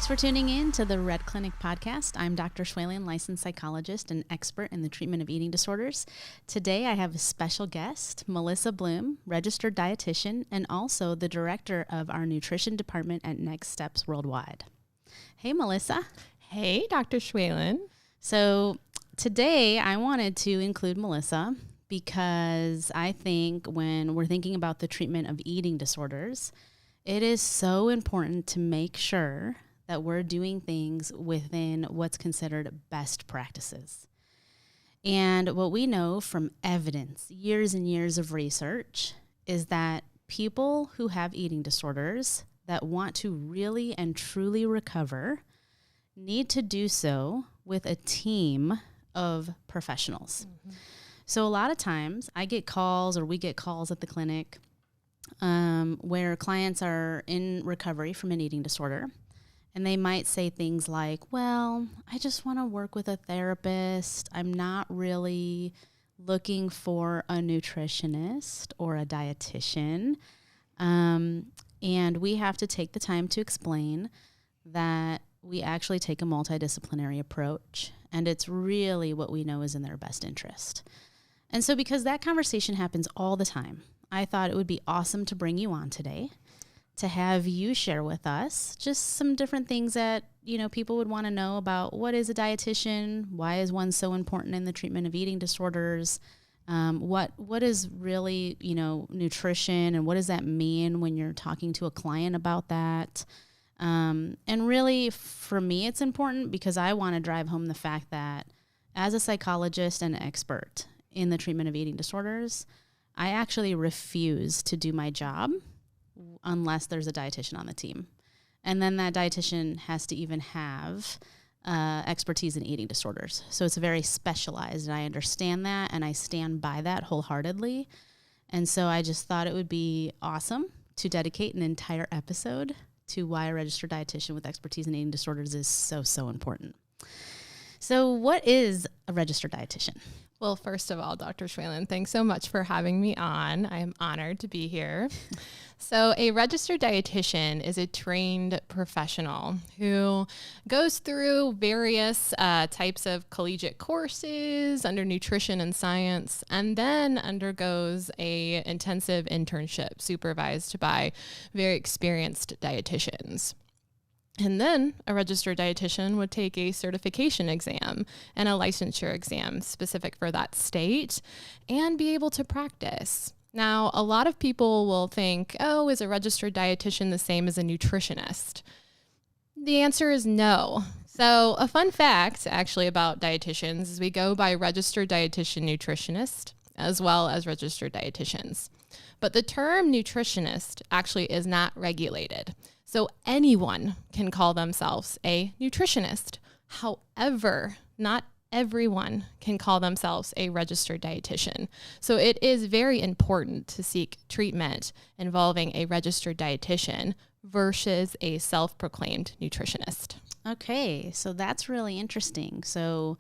Thanks for tuning in to the Red Clinic podcast. I'm Dr. Schwalen, licensed psychologist and expert in the treatment of eating disorders. Today I have a special guest, Melissa Bloom, registered dietitian and also the director of our nutrition department at Next Steps Worldwide. Hey, Melissa. Hey, Dr. Schwalen. So today I wanted to include Melissa because I think when we're thinking about the treatment of eating disorders, it is so important to make sure that we're doing things within what's considered best practices. And what we know from evidence, years and years of research, is that people who have eating disorders that want to really and truly recover need to do so with a team of professionals. Mm-hmm. So a lot of times I get calls, or we get calls at the clinic where clients are in recovery from an eating disorder. And they might say things like, well, I just want to work with a therapist. I'm not really looking for a nutritionist or a dietitian. And we have to take the time to explain that we actually take a multidisciplinary approach, and it's really what we know is in their best interest. And so because that conversation happens all the time, I thought it would be awesome to bring you on today to have you share with us just some different things that, people would want to know about what is a dietitian, why is one so important in the treatment of eating disorders, what is really, nutrition, and what does that mean when you're talking to a client about that. And really, for me, it's important because I want to drive home the fact that as a psychologist and expert in the treatment of eating disorders, I actually refuse to do my job unless there's a dietitian on the team. And then that dietitian has to even have expertise in eating disorders. So it's very specialized, and I understand that, and I stand by that wholeheartedly. And so I just thought it would be awesome to dedicate an entire episode to why a registered dietitian with expertise in eating disorders is so, so important. So what is a registered dietitian? Well, first of all, Dr. Schwalen, thanks so much for having me on. I am honored to be here. So a registered dietitian is a trained professional who goes through various types of collegiate courses under nutrition and science, and then undergoes a intensive internship supervised by very experienced dietitians. And then a registered dietitian would take a certification exam and a licensure exam specific for that state and be able to practice. Now, a lot of people will think, oh, is a registered dietitian the same as a nutritionist? The answer is no. So a fun fact actually about dietitians is we go by registered dietitian nutritionist as well as registered dietitians. But the term nutritionist actually is not regulated. So anyone can call themselves a nutritionist. However, not everyone can call themselves a registered dietitian. So it is very important to seek treatment involving a registered dietitian versus a self-proclaimed nutritionist. Okay, so that's really interesting. So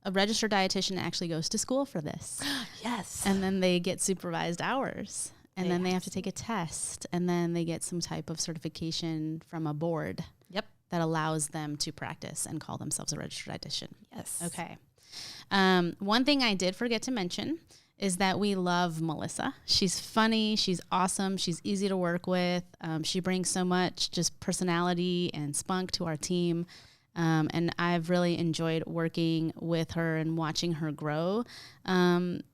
a registered dietitian actually goes to school for this. Yes. And then they get supervised hours. And then they have to take a test, and then they get some type of certification from a board. Yep. That allows them to practice and call themselves a registered dietitian. Yes. Okay. One thing I did forget to mention is that we love Melissa. She's funny. She's awesome. She's easy to work with. She brings so much just personality and spunk to our team. And I've really enjoyed working with her and watching her grow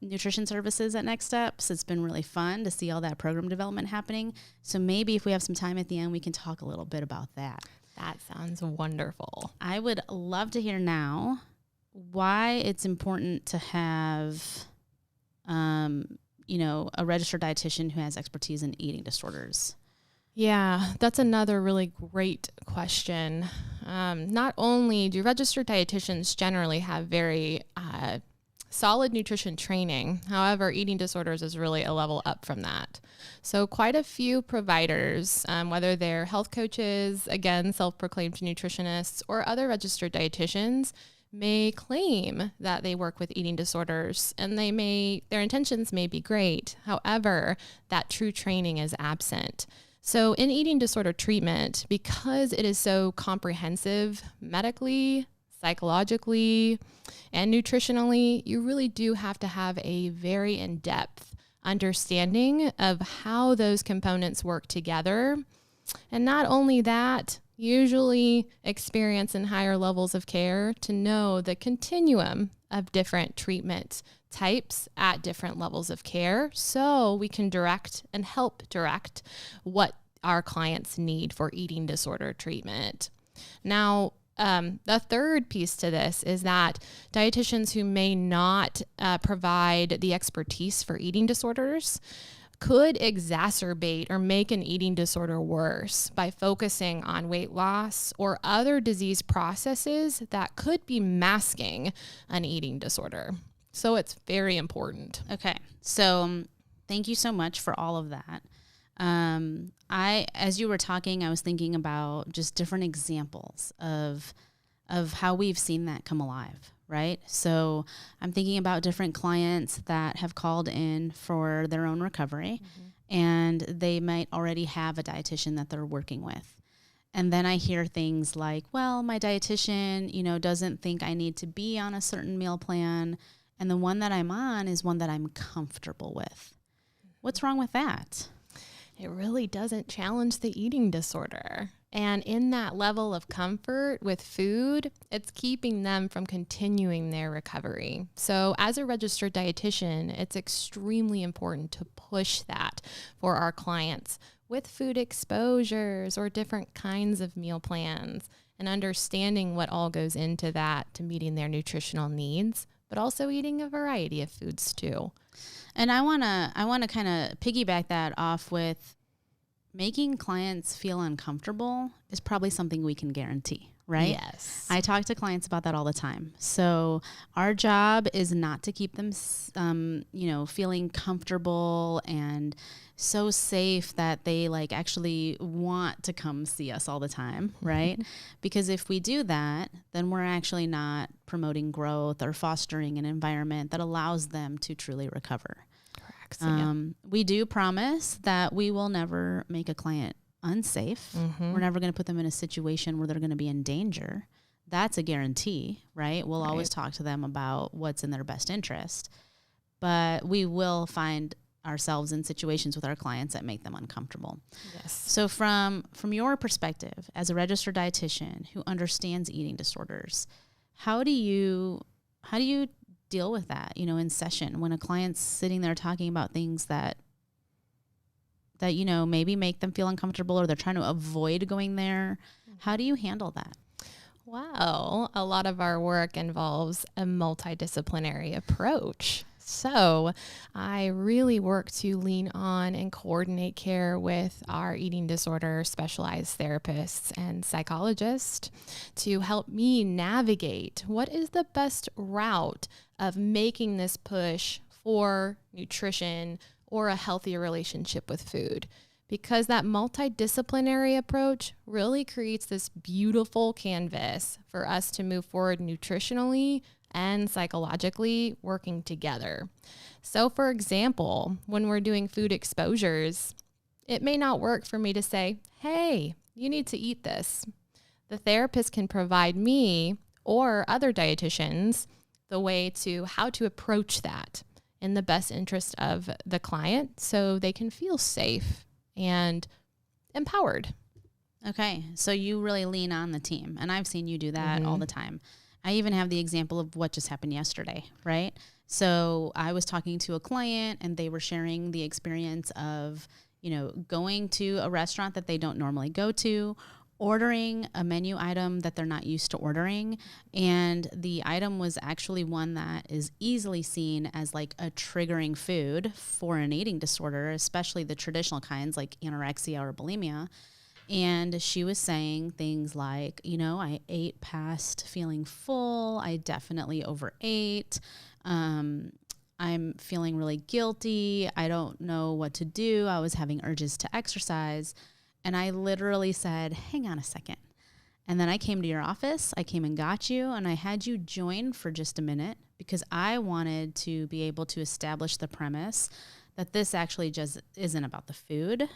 nutrition services at Next Steps. It's been really fun to see all that program development happening. So maybe if we have some time at the end, we can talk a little bit about that. That sounds wonderful. I would love to hear now why it's important to have, a registered dietitian who has expertise in eating disorders. Yeah, that's another really great question. Not only do registered dietitians generally have very solid nutrition training, however, eating disorders is really a level up from that. So quite a few providers, whether they're health coaches, again, self-proclaimed nutritionists, or other registered dietitians, may claim that they work with eating disorders, and their intentions may be great. However, that true training is absent. So in eating disorder treatment, because it is so comprehensive medically, psychologically, and nutritionally, you really do have to have a very in-depth understanding of how those components work together. And not only that, usually experience in higher levels of care to know the continuum of different treatment types at different levels of care, so we can direct and help direct what our clients need for eating disorder treatment. Now, the third piece to this is that dietitians who may not provide the expertise for eating disorders could exacerbate or make an eating disorder worse by focusing on weight loss or other disease processes that could be masking an eating disorder. So it's very important. Okay. So thank you so much for all of that. As you were talking, I was thinking about just different examples of how we've seen that come alive, right? So I'm thinking about different clients that have called in for their own recovery, and they might already have a dietitian that they're working with. And then I hear things like, well, my dietitian, doesn't think I need to be on a certain meal plan, and the one that I'm on is one that I'm comfortable with. What's wrong with that? It really doesn't challenge the eating disorder. And in that level of comfort with food, it's keeping them from continuing their recovery. So as a registered dietitian, it's extremely important to push that for our clients with food exposures or different kinds of meal plans and understanding what all goes into that to meeting their nutritional needs, but also eating a variety of foods too. And I want to kind of piggyback that off with making clients feel uncomfortable is probably something we can guarantee, right? Yes. I talk to clients about that all the time. So our job is not to keep them, feeling comfortable and so safe that they actually want to come see us all the time, right? Because if we do that, then we're actually not promoting growth or fostering an environment that allows them to truly recover. We do promise that we will never make a client unsafe. We're never going to put them in a situation where they're going to be in danger. That's a guarantee, right? We'll always talk to them about what's in their best interest, but we will find ourselves in situations with our clients that make them uncomfortable. Yes. So from your perspective as a registered dietitian who understands eating disorders, how do you deal with that, in session when a client's sitting there talking about things that maybe make them feel uncomfortable or they're trying to avoid going there? How do you handle that? Well, a lot of our work involves a multidisciplinary approach. So I really work to lean on and coordinate care with our eating disorder specialized therapists and psychologists to help me navigate what is the best route of making this push for nutrition or a healthier relationship with food. Because that multidisciplinary approach really creates this beautiful canvas for us to move forward nutritionally and psychologically working together. So for example, when we're doing food exposures, it may not work for me to say, hey, you need to eat this. The therapist can provide me or other dietitians the way to how to approach that in the best interest of the client so they can feel safe and empowered. Okay, so you really lean on the team, and I've seen you do that all the time. I even have the example of what just happened yesterday, right? So I was talking to a client and they were sharing the experience of, going to a restaurant that they don't normally go to, ordering a menu item that they're not used to ordering. And the item was actually one that is easily seen as a triggering food for an eating disorder, especially the traditional kinds like anorexia or bulimia. And she was saying things like, I ate past feeling full. I definitely overate. I'm feeling really guilty. I don't know what to do. I was having urges to exercise. And I literally said, hang on a second. And then I came to your office. I came and got you. And I had you join for just a minute because I wanted to be able to establish the premise that this actually just isn't about the food.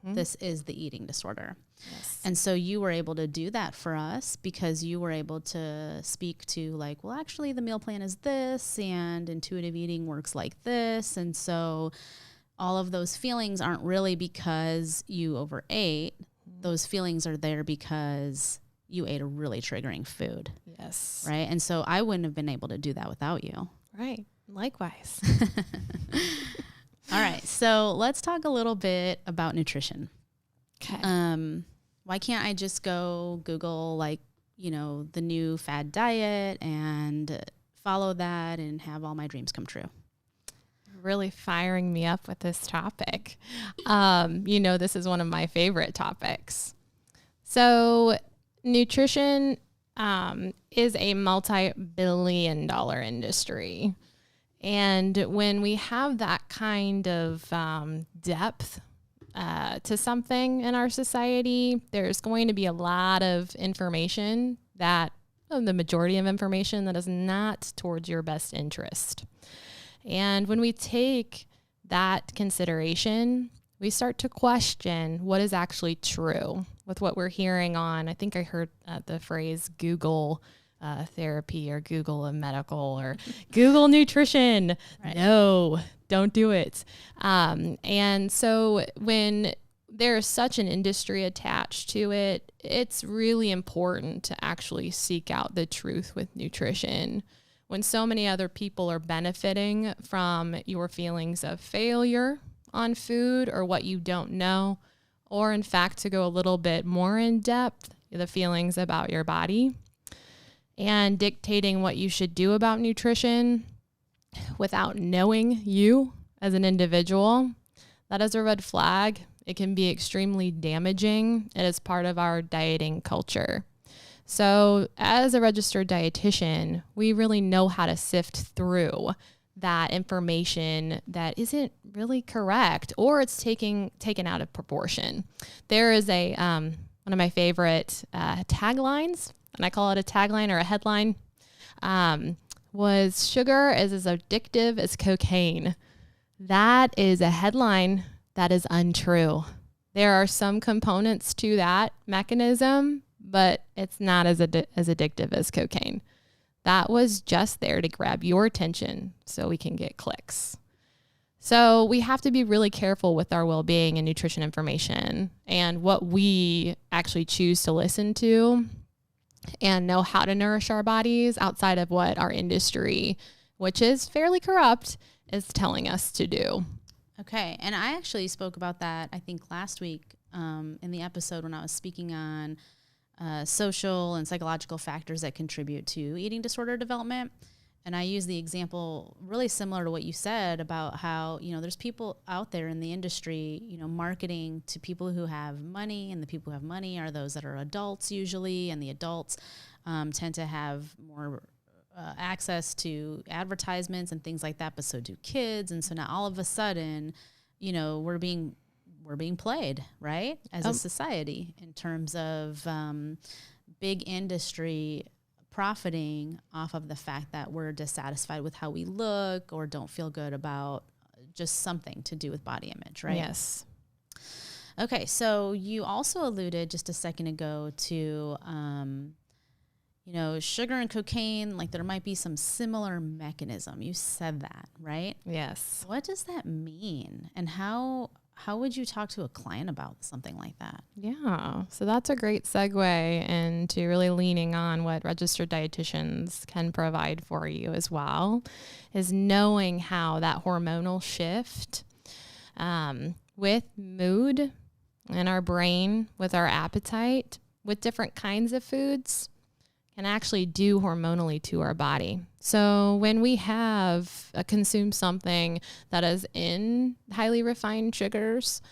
this is the eating disorder. Yes. And so you were able to do that for us because you were able to speak to like, well, actually the meal plan is this and intuitive eating works like this. And so all of those feelings aren't really because you overate. Those feelings are there because you ate a really triggering food. Yes. Right. And so I wouldn't have been able to do that without you. Right. Likewise. All right. So let's talk a little bit about nutrition. Okay. Why can't I just go Google like, the new fad diet and follow that and have all my dreams come true? Really firing me up with this topic. This is one of my favorite topics. So nutrition is a multi-billion-dollar industry. And when we have that kind of depth to something in our society, there's going to be a lot of information the majority of information that is not towards your best interest. And when we take that consideration, we start to question what is actually true with what we're hearing on. I think I heard the phrase Google therapy or Google a medical or Google nutrition. Right. No, don't do it. And so when there's such an industry attached to it, it's really important to actually seek out the truth with nutrition. When so many other people are benefiting from your feelings of failure on food or what you don't know, or in fact, to go a little bit more in depth, the feelings about your body and dictating what you should do about nutrition without knowing you as an individual, that is a red flag. It can be extremely damaging. It is part of our dieting culture. So as a registered dietitian, we really know how to sift through that information that isn't really correct or it's taken out of proportion. There is one of my favorite taglines, and I call it a tagline or a headline, was sugar is as addictive as cocaine. That is a headline that is untrue. There are some components to that mechanism, but it's not as addictive as cocaine. That was just there to grab your attention so we can get clicks. So we have to be really careful with our well-being and nutrition information and what we actually choose to listen to and know how to nourish our bodies outside of what our industry, which is fairly corrupt, is telling us to do. Okay. And I actually spoke about that, I think, last week in the episode when I was speaking on social and psychological factors that contribute to eating disorder development. And I use the example really similar to what you said about how, there's people out there in the industry, marketing to people who have money, and the people who have money are those that are adults usually, and the adults tend to have more access to advertisements and things like that, but so do kids. And so now all of a sudden, we're being played, right, as a society in terms of big industry profiting off of the fact that we're dissatisfied with how we look or don't feel good about just something to do with body image, right? Yes. Okay, so you also alluded just a second ago to, sugar and cocaine, like there might be some similar mechanism. You said that, right? Yes. What does that mean? And how would you talk to a client about something like that? Yeah, so that's a great segue into really leaning on what registered dietitians can provide for you as well, is knowing how that hormonal shift with mood in our brain, with our appetite, with different kinds of foods can actually do hormonally to our body. So when we have consumed something that is in highly refined sugars,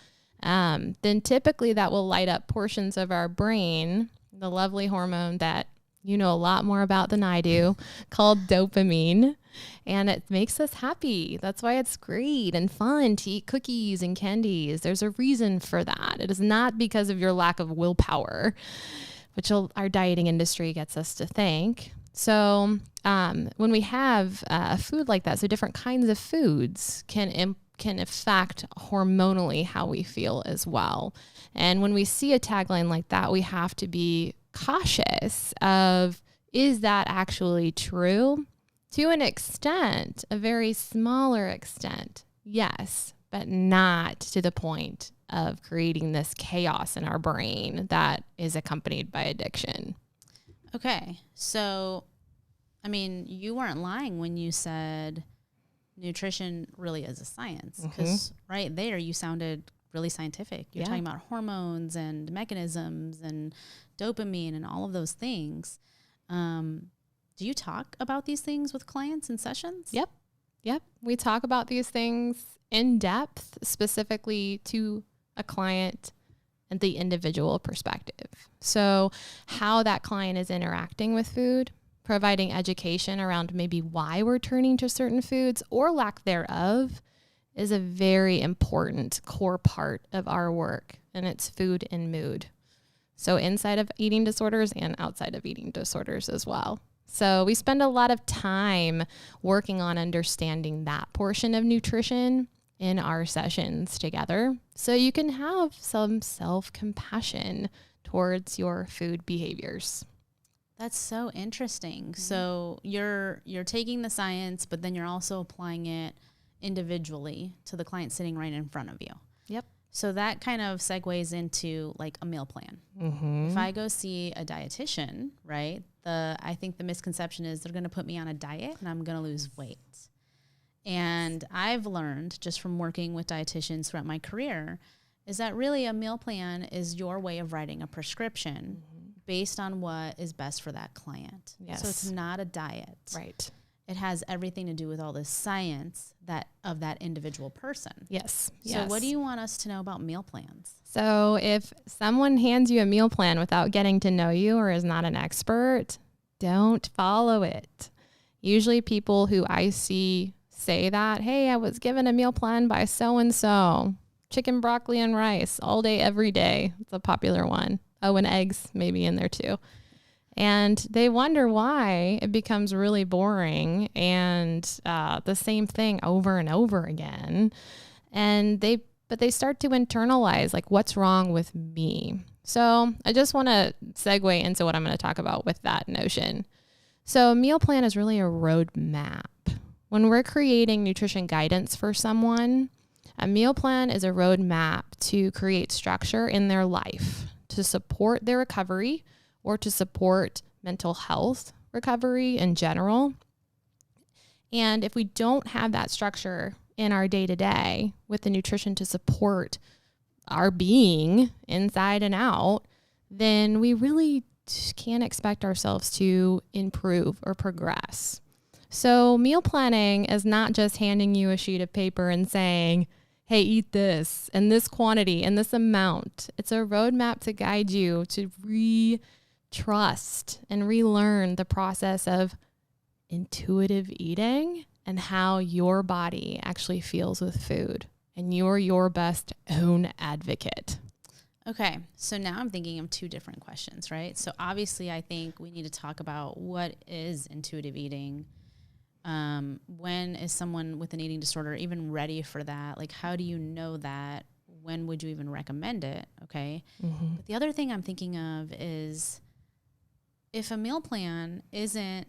then typically that will light up portions of our brain, the lovely hormone that you know a lot more about than I do, called dopamine. And it makes us happy. That's why it's great and fun to eat cookies and candies. There's a reason for that. It is not because of your lack of willpower, which our dieting industry gets us to think. So when we have food like that, so different kinds of foods can can affect hormonally how we feel as well. And when we see a tagline like that, we have to be cautious of, is that actually true? To an extent, a very smaller extent, yes, but not to the point of creating this chaos in our brain that is accompanied by addiction. Okay. So, I mean, you weren't lying when you said nutrition really is a science, because right there you sounded really scientific. You're talking about hormones and mechanisms and dopamine and all of those things. Do you talk about these things with clients in sessions? Yep. We talk about these things in depth, specifically to a client and the individual perspective. So how that client is interacting with food, providing education around maybe why we're turning to certain foods or lack thereof is a very important core part of our work, and it's food and mood. So inside of eating disorders and outside of eating disorders as well. So we spend a lot of time working on understanding that portion of nutrition in our sessions together, so you can have some self-compassion towards your food behaviors. That's so interesting. So you're taking the science, but then you're also applying it individually to the client sitting right in front of you. Yep. So that kind of segues into like a meal plan. If I go see a dietitian, right, I think the misconception is they're going to put me on a diet and I'm going to lose weight. And I've learned just from working with dietitians throughout my career is that really a meal plan is your way of writing a prescription based on what is best for that client. Yes. So it's not a diet. Right. It has everything to do with all this science of that individual person. Yes. So what do you want us to know about meal plans? So if someone hands you a meal plan without getting to know you or is not an expert, don't follow it. Usually people who I see say that, hey, I was given a meal plan by so-and-so, chicken, broccoli, and rice all day, every day. It's a popular one. Oh, and eggs maybe in there too. And they wonder why it becomes really boring and the same thing over and over again. And they start to internalize, like, what's wrong with me? So I just want to segue into what I'm going to talk about with that notion. So a meal plan is really a roadmap. When we're creating nutrition guidance for someone, a meal plan is a roadmap to create structure in their life to support their recovery or to support mental health recovery in general. And if we don't have that structure in our day-to-day with the nutrition to support our being inside and out, then we really can't expect ourselves to improve or progress. So meal planning is not just handing you a sheet of paper and saying, hey, eat this in this quantity and this amount. It's a roadmap to guide you to trust and relearn the process of intuitive eating and how your body actually feels with food. And you're your best own advocate. Okay, so now I'm thinking of two different questions, right? So obviously I think we need to talk about what is intuitive eating. When is someone with an eating disorder even ready for that? Like, how do you know that? When would you even recommend it? Okay. But the other thing I'm thinking of is if a meal plan isn't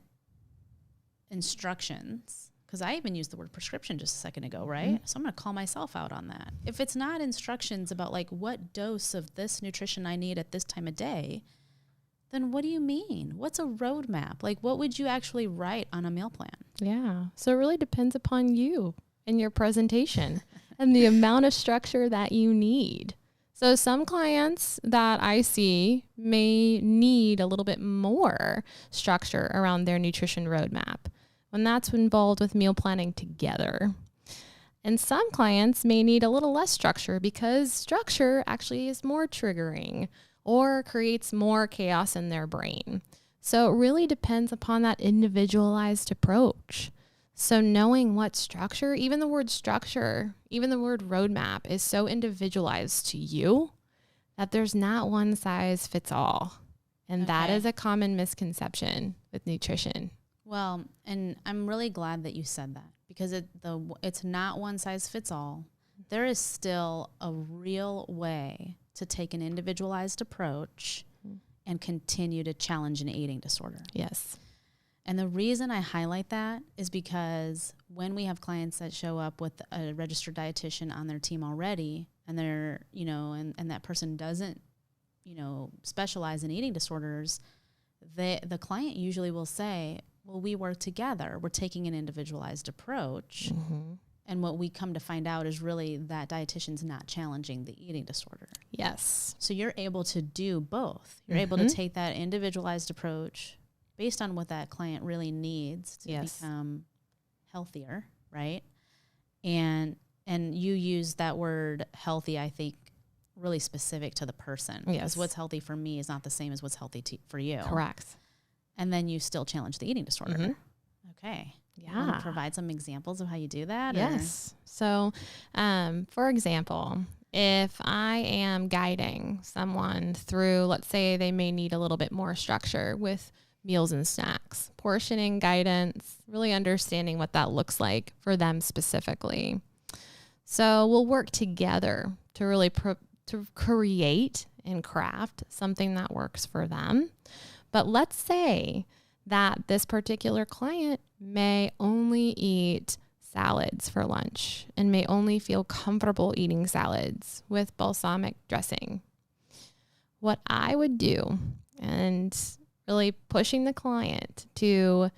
instructions, because I even used the word prescription just a second ago, right? So I'm going to call myself out on that. If it's not instructions about like what dose of this nutrition I need at this time of day, then what do you mean? What's a roadmap? Like, what would you actually write on a meal plan? Yeah. So it really depends upon you and your presentation and the amount of structure that you need. So some clients that I see may need a little bit more structure around their nutrition roadmap when that's involved with meal planning together. And some clients may need a little less structure because structure actually is more triggering or creates more chaos in their brain. So it really depends upon that individualized approach. So knowing what structure, even the word structure, even the word roadmap is so individualized to you that there's not one size fits all. And that is a common misconception with nutrition. Well, and I'm really glad that you said that because it's not one size fits all. There is still a real way to take an individualized approach and continue to challenge an eating disorder. Yes. And the reason I highlight that is because when we have clients that show up with a registered dietitian on their team already, and they're, and that person doesn't, specialize in eating disorders, the client usually will say, well, we work together. We're taking an individualized approach. Mm-hmm. And what we come to find out is really that dietitian's not challenging the eating disorder. Yes. So you're able to do both. You're able to take that individualized approach based on what that client really needs to become healthier, right? And you use that word healthy, I think, really specific to the person. Yes. Because what's healthy for me is not the same as what's healthy for you. Correct. And then you still challenge the eating disorder. Mm-hmm. Okay. Yeah. You want to provide some examples of how you do that? Yes. So, for example, if I am guiding someone through, let's say they may need a little bit more structure with meals and snacks, portioning guidance, really understanding what that looks like for them specifically. So we'll work together to really to create and craft something that works for them. But let's say that this particular client may only eat salads for lunch and may only feel comfortable eating salads with balsamic dressing. What I would do, and really pushing the client to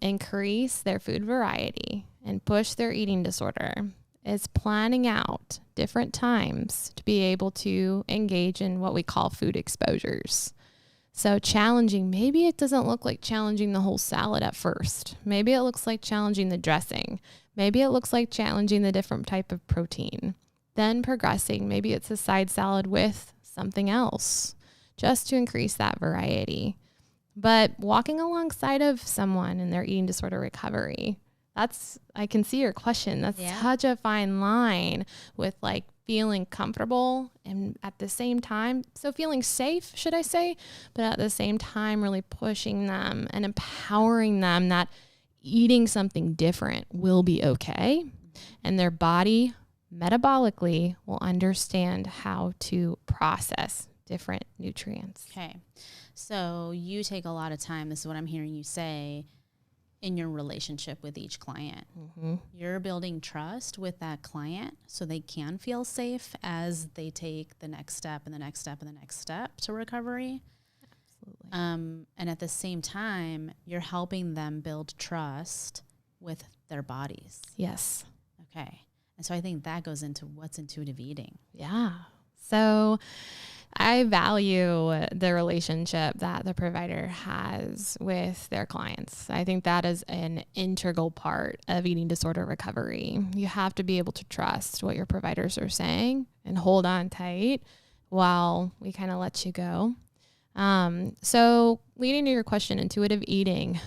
increase their food variety and push their eating disorder, is planning out different times to be able to engage in what we call food exposures. So challenging, maybe it doesn't look like challenging the whole salad at first. Maybe it looks like challenging the dressing. Maybe it looks like challenging the different type of protein. Then progressing, maybe it's a side salad with something else, just to increase that variety. But walking alongside of someone in their eating disorder recovery, I can see your question. That's such a fine line with like feeling comfortable and at the same time, so feeling safe, should I say, but at the same time, really pushing them and empowering them that eating something different will be okay. And their body metabolically will understand how to process different nutrients. Okay. So you take a lot of time, this is what I'm hearing you say, in your relationship with each client. Mm-hmm. You're building trust with that client so they can feel safe as they take the next step and the next step and the next step to recovery. Absolutely. And at the same time, you're helping them build trust with their bodies. Yes. Okay. And so I think that goes into what's intuitive eating. Yeah. So I value the relationship that the provider has with their clients. I think that is an integral part of eating disorder recovery. You have to be able to trust what your providers are saying and hold on tight while we kind of let you go. So leading to your question, intuitive eating,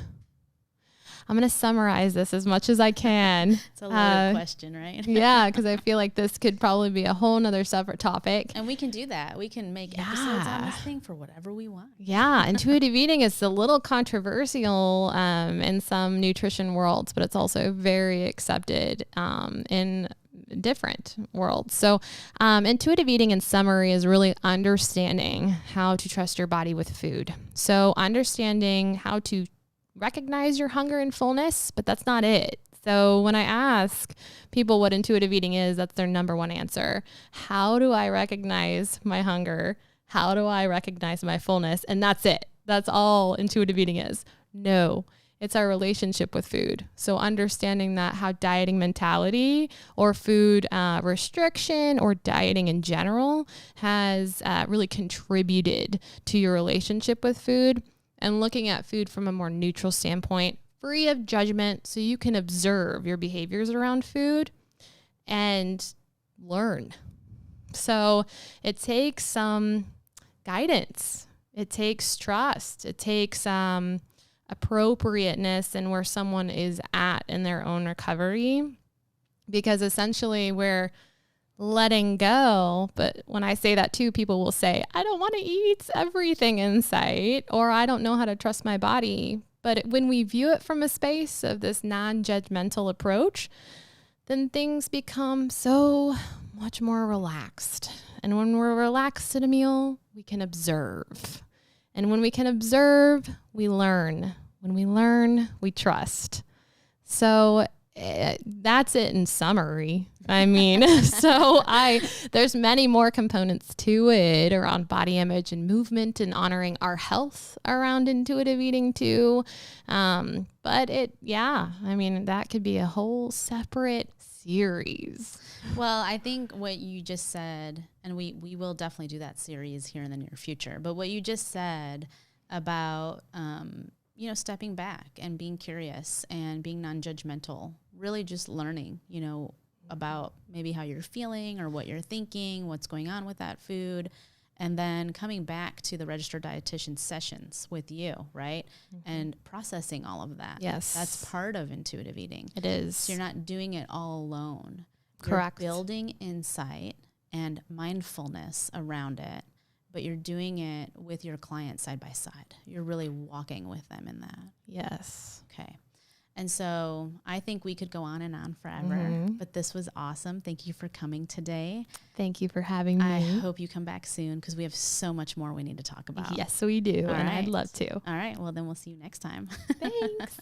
I'm going to summarize this as much as I can. It's a loaded question, right? Yeah, because I feel like this could probably be a whole nother separate topic. And we can do that. We can make episodes on this thing for whatever we want. Yeah, intuitive eating is a little controversial in some nutrition worlds, but it's also very accepted in different worlds. So intuitive eating in summary is really understanding how to trust your body with food. So understanding how to recognize your hunger and fullness, but that's not it. So when I ask people what intuitive eating is, that's their number one answer. How do I recognize my hunger? How do I recognize my fullness? And that's it. That's all intuitive eating is. No, it's our relationship with food. So understanding that how dieting mentality or food restriction or dieting in general has really contributed to your relationship with food, and looking at food from a more neutral standpoint, free of judgment, so you can observe your behaviors around food and learn. So it takes some guidance. It takes trust. It takes appropriateness in where someone is at in their own recovery, because essentially we're letting go. But when I say that too, people will say, I don't want to eat everything in sight, or I don't know how to trust my body. But when we view it from a space of this non-judgmental approach, then things become so much more relaxed. And when we're relaxed at a meal, we can observe. And when we can observe, we learn. When we learn, we trust. So that's it in summary. I mean, there's many more components to it around body image and movement and honoring our health around intuitive eating too. But that could be a whole separate series. Well, I think what you just said, and we will definitely do that series here in the near future, but what you just said about, stepping back and being curious and being non-judgmental, really just learning, about maybe how you're feeling or what you're thinking, what's going on with that food, and then coming back to the registered dietitian sessions with you, right? Mm-hmm. And processing all of that. Yes. That's part of intuitive eating. It is. So you're not doing it all alone. Correct. You're building insight and mindfulness around it, but you're doing it with your client side by side. You're really walking with them in that. Yes. Okay. And so I think we could go on and on forever, but this was awesome. Thank you for coming today. Thank you for having me. I hope you come back soon because we have so much more we need to talk about. Yes, we do. All and right. I'd love to. All right. Well, then we'll see you next time. Thanks.